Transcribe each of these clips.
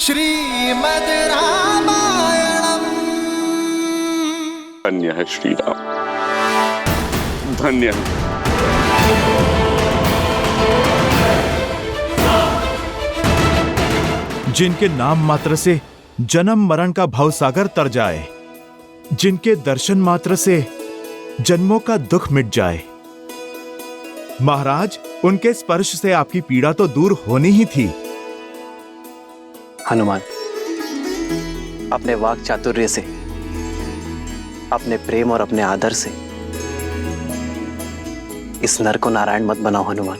श्रीमद् रामायणम्। धन्य है श्री राम, धन्य है। जिनके नाम मात्र से जन्म मरण का भवसागर तर जाए, जिनके दर्शन मात्र से जन्मों का दुख मिट जाए। महाराज, उनके स्पर्श से आपकी पीड़ा तो दूर होनी ही थी। हनुमान, अपने वाक चातुर्य से, अपने प्रेम और अपने आदर से इस नर को नारायण मत बनाओ हनुमान।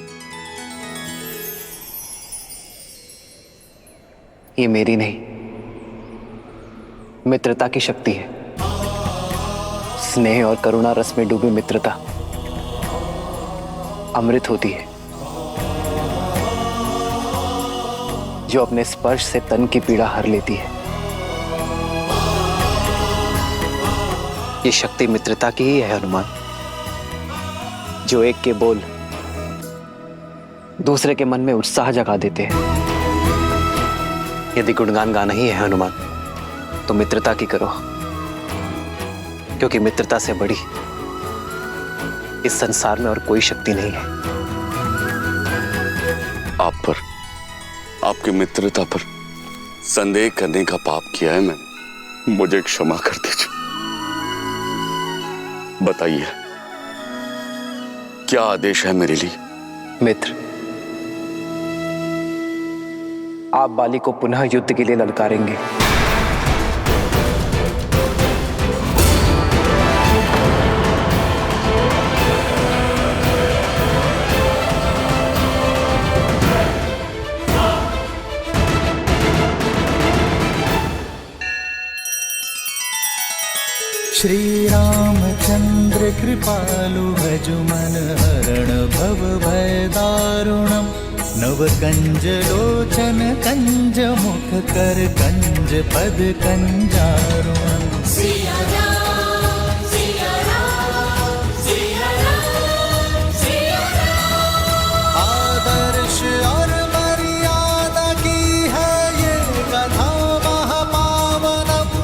ये मेरी नहीं, मित्रता की शक्ति है। स्नेह और करुणा रस में डूबी मित्रता अमृत होती है, जो अपने स्पर्श से तन की पीड़ा हर लेती है। ये शक्ति मित्रता की ही है हनुमान, जो एक के बोल दूसरे के मन में उत्साह जगा देते हैं। यदि गुणगान गाना ही है हनुमान, तो मित्रता की करो, क्योंकि मित्रता से बड़ी इस संसार में और कोई शक्ति नहीं है। आप पर, आपकी मित्रता पर संदेह करने का पाप किया है मैंने, मुझे क्षमा कर दीजिए। बताइए, क्या आदेश है मेरे लिए? मित्र, आप बाली को पुनः युद्ध के लिए ललकारेंगे। श्री रामचंद्र कृपालु भजु मन हरण भव भय दारुणम्। नव कंज लोचन कंज मुख कर कंज पद कंजारुणम्। आदर्श और मर्यादा की है ये कथा महापावनम्।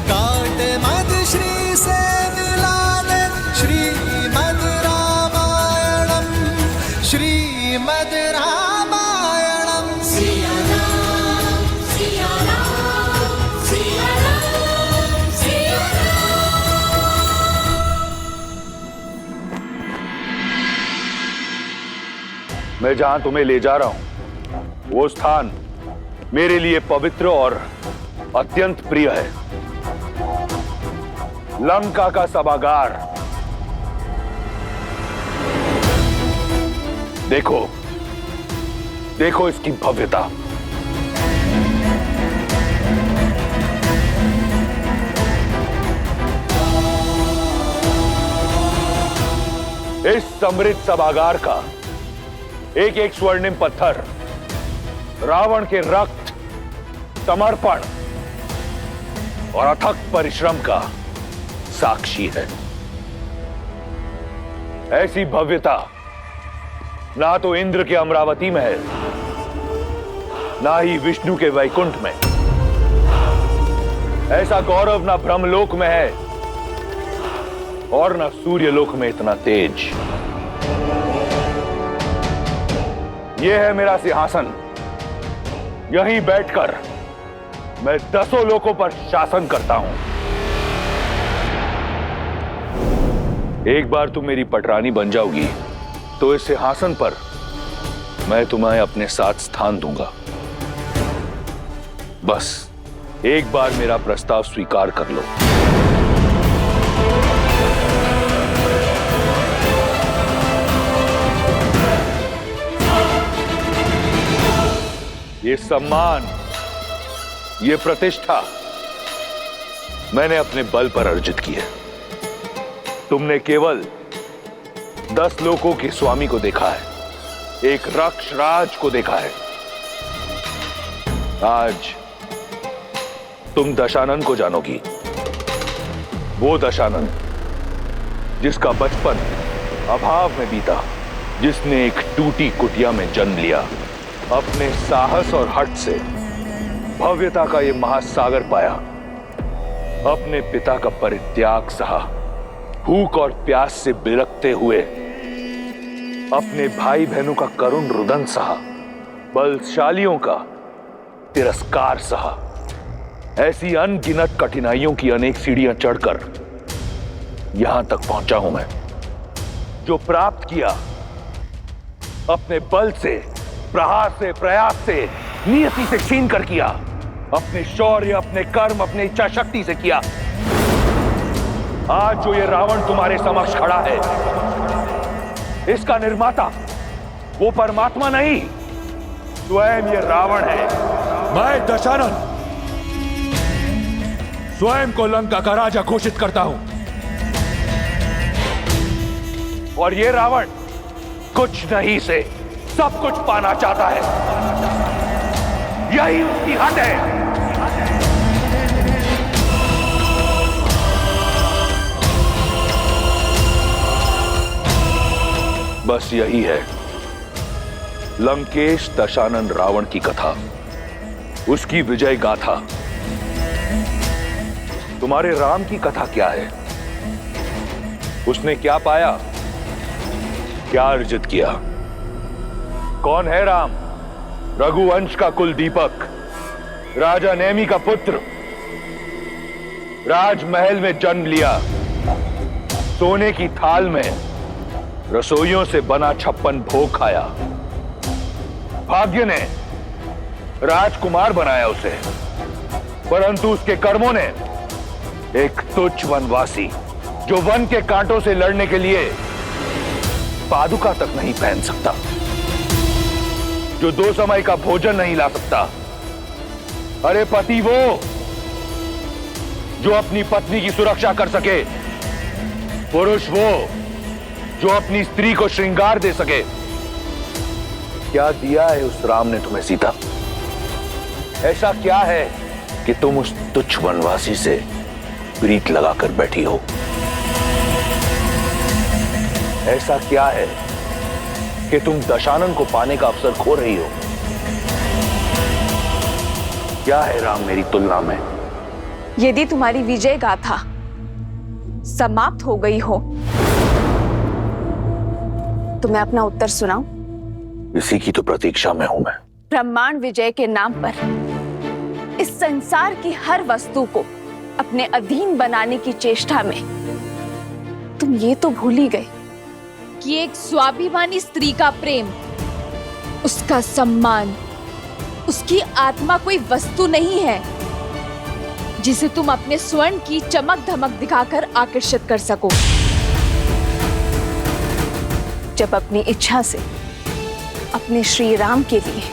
काट मद श्री से मिला दे श्रीमद् रामायणम्। श्रीमद् रामायणम्। सिया राम, सिया राम, सिया राम, सिया राम। मैं जहां तुम्हें ले जा रहा हूं, वो स्थान मेरे लिए पवित्र और अत्यंत प्रिय है। लंका का सभागार। देखो, देखो इसकी भव्यता। इस समृद्ध सभागार का एक एक स्वर्णिम पत्थर रावण के रक्त, समर्पण और अथक परिश्रम का साक्षी है। ऐसी भव्यता ना तो इंद्र के अमरावती में है, ना ही विष्णु के वैकुंठ में। ऐसा गौरव ना ब्रह्मलोक में है और ना सूर्यलोक में इतना तेज। यह है मेरा सिंहासन। यहीं बैठकर मैं 10 लोकों पर शासन करता हूं। एक बार तुम मेरी पटरानी बन जाओगी तो इस सिंहासन पर मैं तुम्हें अपने साथ स्थान दूंगा। बस एक बार मेरा प्रस्ताव स्वीकार कर लो। ये सम्मान, ये प्रतिष्ठा मैंने अपने बल पर अर्जित की है। तुमने केवल 10 लोकों के स्वामी को देखा है, एक रक्षराज को देखा है। आज तुम दशानन को जानोगी। वो दशानन जिसका बचपन अभाव में बीता, जिसने एक टूटी कुटिया में जन्म लिया, अपने साहस और हठ से भव्यता का ये महासागर पाया, अपने पिता का परित्याग सहा, भूख और प्यास से बिलखते हुए अपने भाई बहनों का करुण रुदन सहा, बलशालियों का तिरस्कार सहा। ऐसी अनगिनत कठिनाइयों की अनेक सीढ़ियां चढ़कर यहां तक पहुंचा हूं मैं। जो प्राप्त किया अपने बल से, प्रहार से, प्रयास से, नियति से छीन कर किया, अपने शौर्य, अपने कर्म, अपनी इच्छा शक्ति से किया। आज जो ये रावण तुम्हारे समक्ष खड़ा है, इसका निर्माता वो परमात्मा नहीं, स्वयं ये रावण है। मैं दशानन स्वयं को लंका का राजा घोषित करता हूं। और ये रावण कुछ नहीं से सब कुछ पाना चाहता है, यही उसकी हद है। बस यही है लंकेश दशानन रावण की कथा, उसकी विजय गाथा। तुम्हारे राम की कथा क्या है? उसने क्या पाया, क्या अर्जित किया? कौन है राम? रघुवंश का कुल दीपक, राजा नेमि का पुत्र, राजमहल में जन्म लिया, सोने की थाल में रसोइयों से बना 56 भोग खाया। भाग्य ने राजकुमार बनाया उसे, परंतु उसके कर्मों ने एक तुच्छ वनवासी, जो वन के कांटों से लड़ने के लिए पादुका तक नहीं पहन सकता, जो 2 समय का भोजन नहीं ला सकता। अरे पति वो जो अपनी पत्नी की सुरक्षा कर सके, पुरुष वो जो अपनी स्त्री को श्रृंगार दे सके। क्या दिया है उस राम ने तुम्हें सीता? ऐसा क्या है कि तुम उस तुच्छ वनवासी से प्रीत लगाकर बैठी हो? ऐसा क्या है कि तुम दशानन को पाने का अवसर खो रही हो? क्या है राम मेरी तुलना में? यदि तुम्हारी विजय गाथा समाप्त हो गई हो तो मैं अपना उत्तर सुनाऊं? इसी की तो प्रतीक्षा में हूं मैं। ब्रह्मांड विजय के नाम पर इस संसार की हर वस्तु को अपने अधीन बनाने की चेष्टा में तुम ये तो भूल ही गए कि एक स्वाभिमानी स्त्री का प्रेम, उसका सम्मान, उसकी आत्मा कोई वस्तु नहीं है जिसे तुम अपने स्वर्ण की चमक धमक दिखाकर आकर्षित कर सको। जब अपनी इच्छा से अपने श्री राम के लिए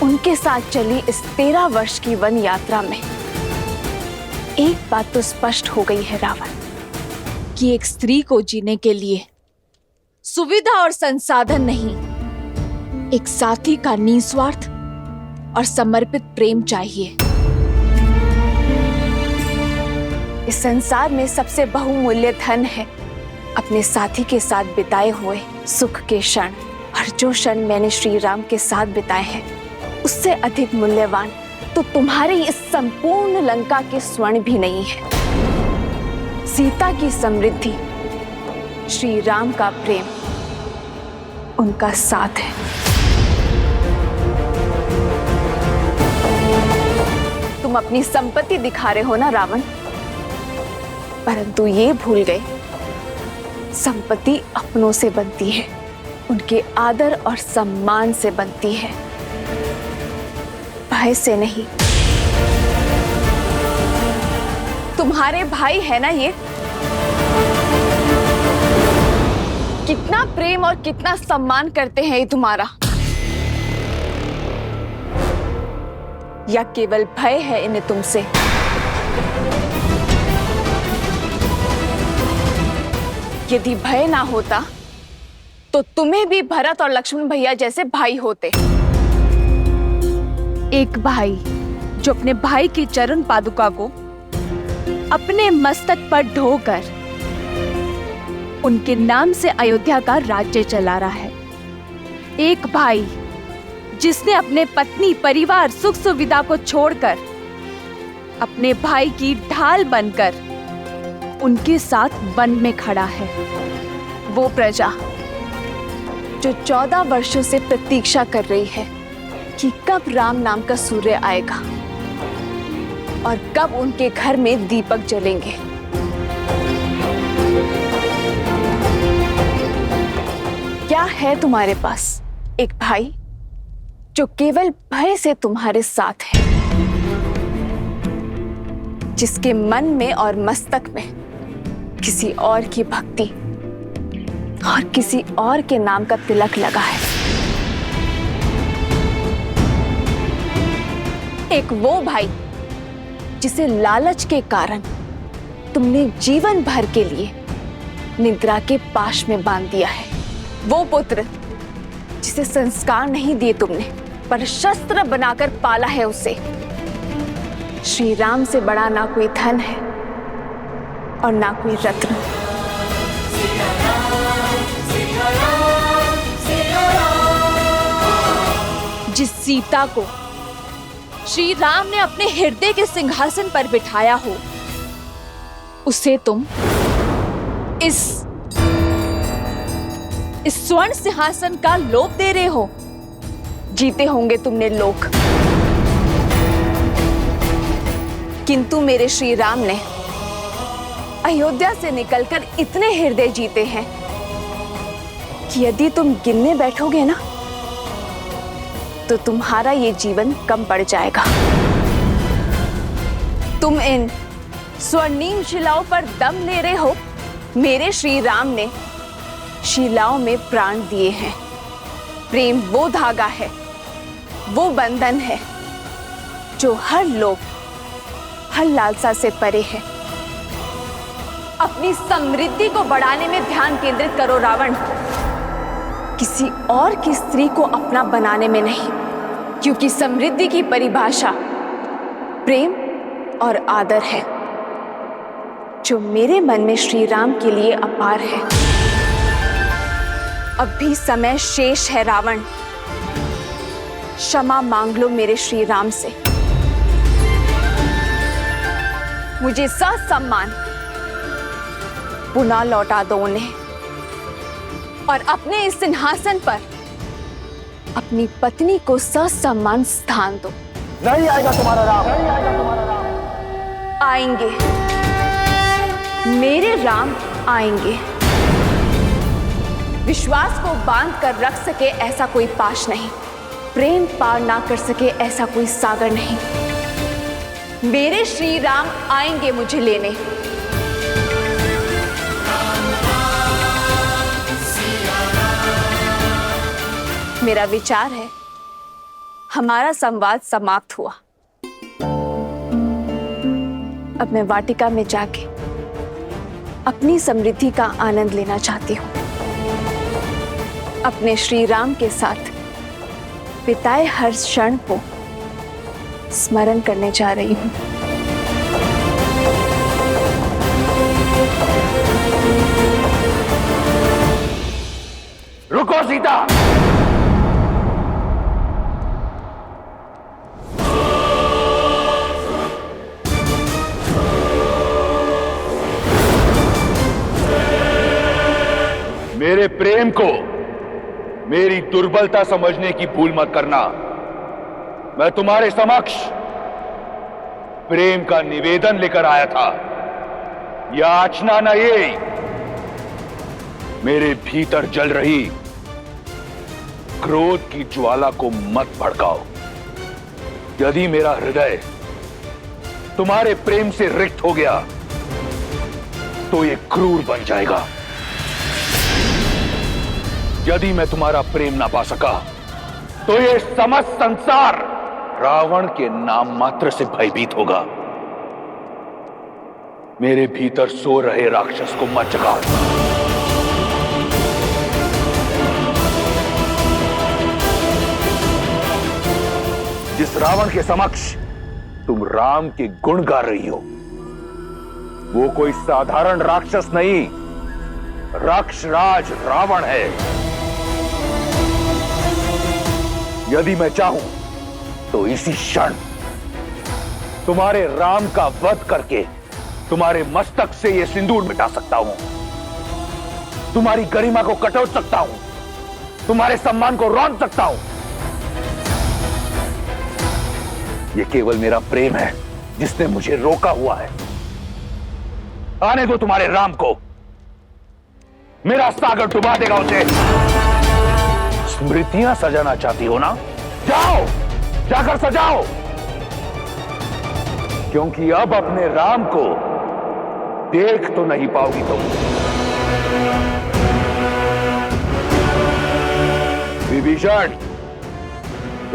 उनके साथ चली इस 13 वर्ष की वन यात्रा में एक बात तो स्पष्ट हो गई है रावण, कि एक स्त्री को जीने के लिए सुविधा और संसाधन नहीं, एक साथी का निस्वार्थ और समर्पित प्रेम चाहिए। इस संसार में सबसे बहुमूल्य धन है अपने साथी के साथ बिताए हुए सुख के क्षण, और जो क्षण मैंने श्री राम के साथ बिताए हैं उससे अधिक मूल्यवान तो तुम्हारी इस संपूर्ण लंका के स्वर्ण भी नहीं है। सीता की समृद्धि, श्री राम का प्रेम, उनका साथ है। तुम अपनी संपत्ति दिखा रहे हो ना रावण, परंतु ये भूल गए संपत्ति अपनों से बनती है, उनके आदर और सम्मान से बनती है, भय से नहीं। तुम्हारे भाई है ना ये, कितना प्रेम और कितना सम्मान करते हैं ये तुम्हारा, या केवल भय है इन्हें तुमसे? यदि भय ना होता तो तुम्हें भी भरत और लक्ष्मण भैया जैसे भाई होते। एक भाई जो अपने भाई की चरण पादुका को अपने मस्तक पर ढोकर उनके नाम से अयोध्या का राज्य चला रहा है। एक भाई जिसने अपने पत्नी, परिवार, सुख सुविधा को छोड़कर अपने भाई की ढाल बनकर उनके साथ वन में खड़ा है। वो प्रजा जो 14 वर्षों से प्रतीक्षा कर रही है कि कब राम नाम का सूर्य आएगा और कब उनके घर में दीपक जलेंगे। क्या है तुम्हारे पास? एक भाई जो केवल भय से तुम्हारे साथ है, जिसके मन में और मस्तक में किसी और की भक्ति और किसी और के नाम का तिलक लगा है। एक वो भाई जिसे लालच के कारण तुमने जीवन भर के लिए निद्रा के पाश में बांध दिया है। वो पुत्र जिसे संस्कार नहीं दिए तुमने, पर शस्त्र बनाकर पाला है उसे। श्री राम से बड़ा ना कोई धन है और ना कोई रत्न। जिस सीता को श्री राम ने अपने हृदय के सिंहासन पर बिठाया हो, उसे तुम इस स्वर्ण सिंहासन का लोभ दे रहे हो। जीते होंगे तुमने लोक, किंतु मेरे श्री राम ने अयोध्या से निकलकर इतने हृदय जीते हैं कि यदि तुम गिनने बैठोगे ना, तो तुम्हारा ये जीवन कम पड़ जाएगा। तुम इन स्वर्णिम शिलाओं पर दम ले रहे हो। मेरे श्री राम ने शिलाओं में प्राण दिए हैं। प्रेम वो धागा है, वो बंधन है जो हर लोभ, हर लालसा से परे है। अपनी समृद्धि को बढ़ाने में ध्यान केंद्रित करो रावण, किसी और की स्त्री को अपना बनाने में नहीं, क्योंकि समृद्धि की परिभाषा प्रेम और आदर है, जो मेरे मन में श्री राम के लिए अपार है। अब भी समय शेष है रावण, क्षमा मांग लो मेरे श्री राम से। मुझे ससम्मान पुनः लौटा दो उन्हें और अपने इस सिंहासन पर अपनी पत्नी को ससम्मान स्थान दो। नहीं आएगा तुम्हारा राम, नहीं आएगा तुम्हारा राम। आएंगे, मेरे राम आएंगे। विश्वास को बांध कर रख सके ऐसा कोई पाश नहीं, प्रेम पार ना कर सके ऐसा कोई सागर नहीं। मेरे श्री राम आएंगे मुझे लेने। मेरा विचार है हमारा संवाद समाप्त हुआ। अब मैं वाटिका में जाके अपनी समृद्धि का आनंद लेना चाहती हूँ। अपने श्री राम के साथ बिताए हर क्षण को स्मरण करने जा रही हूँ। रुको सीता, मेरे प्रेम को मेरी दुर्बलता समझने की भूल मत करना। मैं तुम्हारे समक्ष प्रेम का निवेदन लेकर आया था, याचना न ये। मेरे भीतर जल रही क्रोध की ज्वाला को मत भड़काओ। यदि मेरा हृदय तुम्हारे प्रेम से रिक्त हो गया तो ये क्रूर बन जाएगा। यदि मैं तुम्हारा प्रेम ना पा सका तो ये समस्त संसार रावण के नाम मात्र से भयभीत होगा। मेरे भीतर सो रहे राक्षस को मत जगाओ। जिस रावण के समक्ष तुम राम के गुण गा रही हो, वो कोई साधारण राक्षस नहीं, राक्षराज रावण है। यदि मैं चाहूं तो इसी क्षण तुम्हारे राम का वध करके तुम्हारे मस्तक से यह सिंदूर मिटा सकता हूं, तुम्हारी गरिमा को कटोट सकता हूं, तुम्हारे सम्मान को रौंद सकता हूं। यह केवल मेरा प्रेम है जिसने मुझे रोका हुआ है। आने दो तुम्हारे राम को, मेरा सागर डुबा देगा उसे। स्मृतियां सजाना चाहती हो ना? जाओ, जाकर सजाओ, क्योंकि अब अपने राम को देख तो नहीं पाओगी तुम। विभीषण,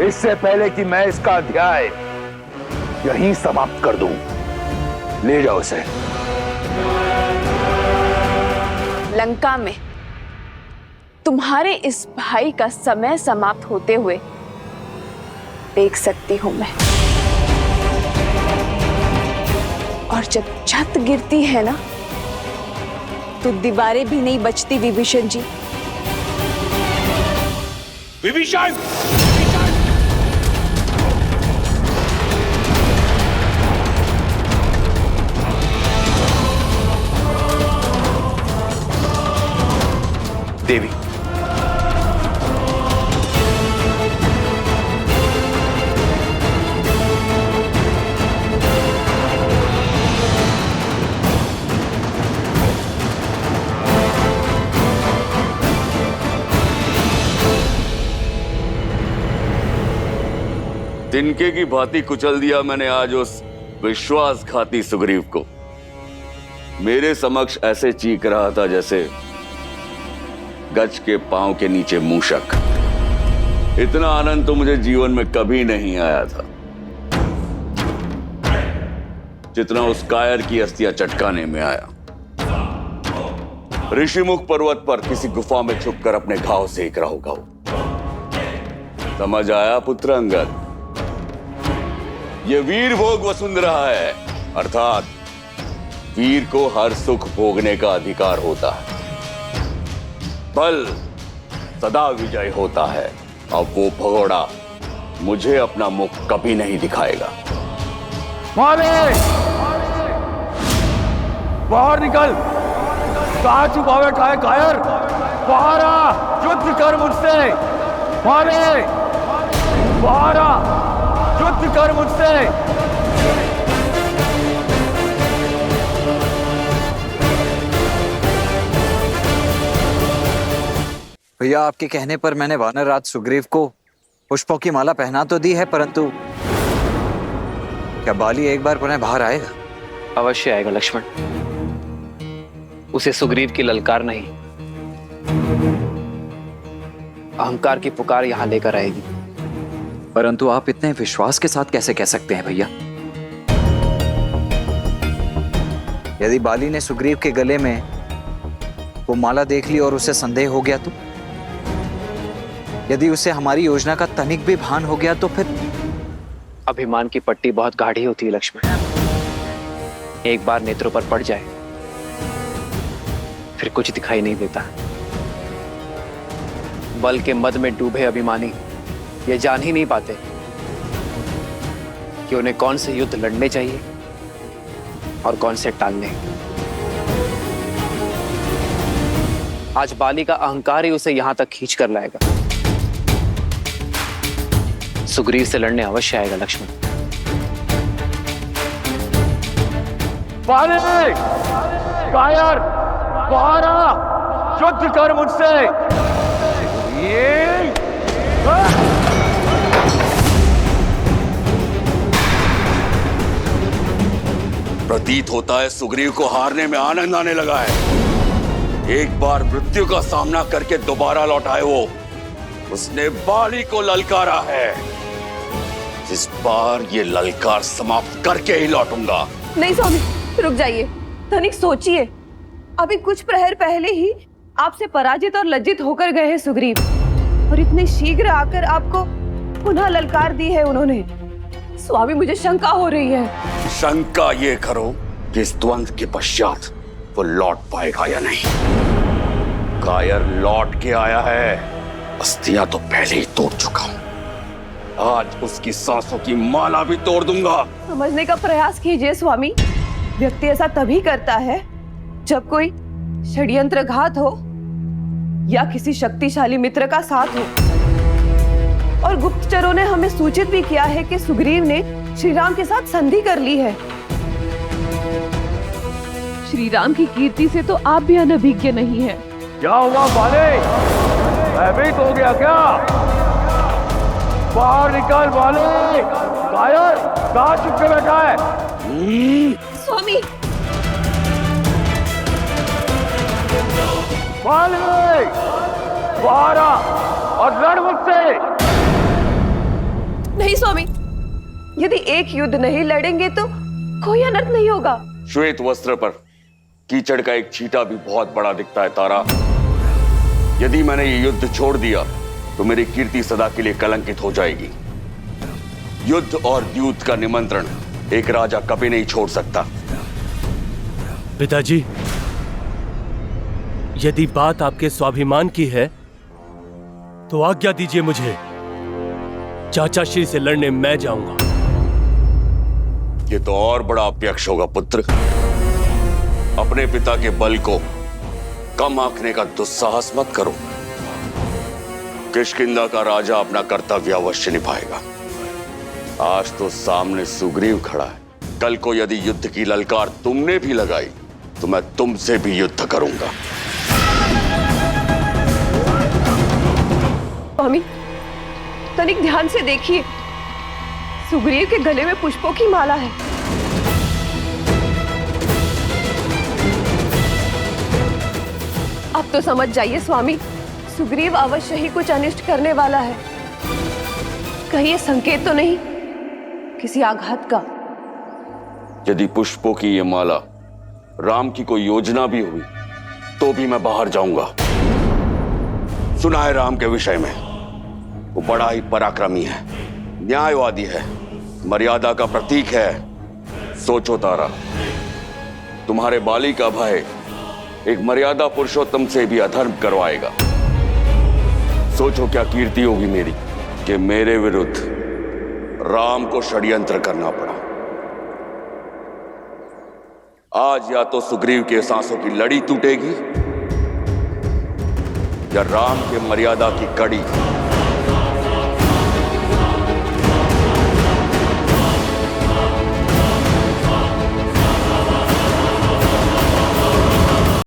इससे पहले कि मैं इसका अध्याय यहीं समाप्त कर दूं, ले जाओ इसे। लंका में तुम्हारे इस भाई का समय समाप्त होते हुए देख सकती हूं मैं। और जब छत गिरती है ना, तो दीवारें भी नहीं बचती विभीषण जी। विभीषण! देवी, तिनके की भांति कुचल दिया मैंने आज उस विश्वासघाती सुग्रीव को। मेरे समक्ष ऐसे चीख रहा था जैसे गज के पांव के नीचे मूषक। इतना आनंद तो मुझे जीवन में कभी नहीं आया था जितना उस कायर की अस्थियां चटकाने में आया। ऋषिमुख पर्वत पर किसी गुफा में छुपकर अपने घाव सेक रहा होगा वो। समझ आया पुत्र अंगद? ये वीर भोग वसुंधरा है, अर्थात वीर को हर सुख भोगने का अधिकार होता है। बल सदा विजय होता है। अब वो भगोड़ा मुझे अपना मुख कभी नहीं दिखाएगा। बाहर निकल! कहां छुपा बैठा है कायर? बाहर आ, युद्ध कर मुझसे। मारे, बाहर आ, युद्ध कर मुझसे। भैया, आपके कहने पर मैंने वानरराज सुग्रीव को पुष्पों की माला पहना तो दी है, परंतु क्या बाली एक बार पुनः बाहर आएगा? अवश्य आएगा लक्ष्मण। उसे सुग्रीव की ललकार नहीं, अहंकार की पुकार यहां लेकर आएगी। परंतु आप इतने विश्वास के साथ कैसे कह सकते हैं भैया? यदि बाली ने सुग्रीव के गले में वो माला देख ली और उसे संदेह हो गया तो? यदि उसे हमारी योजना का तनिक भी भान हो गया तो फिर? अभिमान की पट्टी बहुत गाढ़ी होती है लक्ष्मण। एक बार नेत्रों पर पड़ जाए फिर कुछ दिखाई नहीं देता। बल के मद में डूबे अभिमानी ये जान ही नहीं पाते कि उन्हें कौन से युद्ध लड़ने चाहिए और कौन से टालने। आज बाली का अहंकार ही उसे यहां तक खींच कर लाएगा। सुग्रीव से लड़ने अवश्य आएगा लक्ष्मण। बाली! कायर! बाहर आ, युद्ध कर मुझसे। ये प्रतीत होता है सुग्रीव को हारने में आनंद आने लगा है। एक बार मृत्यु का सामना करके दोबारा लौटाए वो। उसने बाली को ललकारा है। इस बार ये ललकार समाप्त करके ही लौटूंगा। नहीं स्वामी, रुक जाइए। तनिक सोचिए, अभी कुछ प्रहर पहले ही आपसे पराजित और लज्जित होकर गए हैं सुग्रीव, और इतने शीघ्र आकर आपको पुनः ललकार दी है उन्होंने। स्वामी, मुझे शंका हो रही है। शंका ये करो कि इस द्वंद्व के पश्चात वो लौट पाएगा या नहीं। कायर लौट के आया है। अस्थियां तो पहले ही तोड़ चुका हूं। आज उसकी सांसों की माला भी तोड़ दूंगा। समझने का प्रयास कीजिए स्वामी। व्यक्ति ऐसा तभी करता है जब कोई षड्यंत्रघात हो या किसी शक्तिशाली मित्र का साथ हो। और गुप्तचरों ने हमें सूचित भी किया है कि सुग्रीव ने श्री राम के साथ संधि कर ली है। श्री राम की कीर्ति से तो आप भी अनभिज्ञ नहीं हैं। क्या हुआ बाले? भयभीत हो गया क्या? बाहर निकल बाले। कायर कहाँ चुप के बैठा है? स्वामी बाले बाहर आ और लड़ मुझसे। नहीं स्वामी, यदि एक युद्ध नहीं लड़ेंगे तो कोई अनर्थ नहीं होगा। श्वेत वस्त्र पर कीचड़ का एक छींटा भी बहुत बड़ा दिखता है तारा। यदि मैंने ये युद्ध छोड़ दिया तो मेरी कीर्ति सदा के लिए कलंकित हो जाएगी। युद्ध और द्यूत का निमंत्रण एक राजा कभी नहीं छोड़ सकता। पिताजी, यदि बात आपके स्वाभिमान की है तो आज्ञा दीजिए मुझे। चाचा श्री से लड़ने मैं जाऊंगा। ये तो और बड़ा अप्यक्ष होगा पुत्र। अपने पिता के बल को कम आंकने का दुस्साहस मत करो। किष्किंधा का राजा अपना कर्तव्य अवश्य निभाएगा। आज तो सामने सुग्रीव खड़ा है। कल को यदि युद्ध की ललकार तुमने भी लगाई तो मैं तुमसे भी युद्ध करूंगा। स्वामी, तनिक ध्यान से देखिए, सुग्रीव के गले में पुष्पों की माला है। अब तो समझ जाइए स्वामी, सुग्रीव अवश्य ही कुछ अनिष्ट करने वाला है। कहीं ये संकेत तो नहीं किसी आघात का? यदि पुष्पों की ये माला राम की कोई योजना भी हुई तो भी मैं बाहर जाऊंगा। सुना है राम के विषय में, वो बड़ा ही पराक्रमी है, न्यायवादी है, मर्यादा का प्रतीक है। सोचो तारा, तुम्हारे बाली का भय एक मर्यादा पुरुषोत्तम से भी अधर्म करवाएगा। सोचो क्या कीर्ति होगी मेरी कि मेरे विरुद्ध राम को षड्यंत्र करना पड़ा। आज या तो सुग्रीव के सांसों की लड़ी टूटेगी या राम के मर्यादा की कड़ी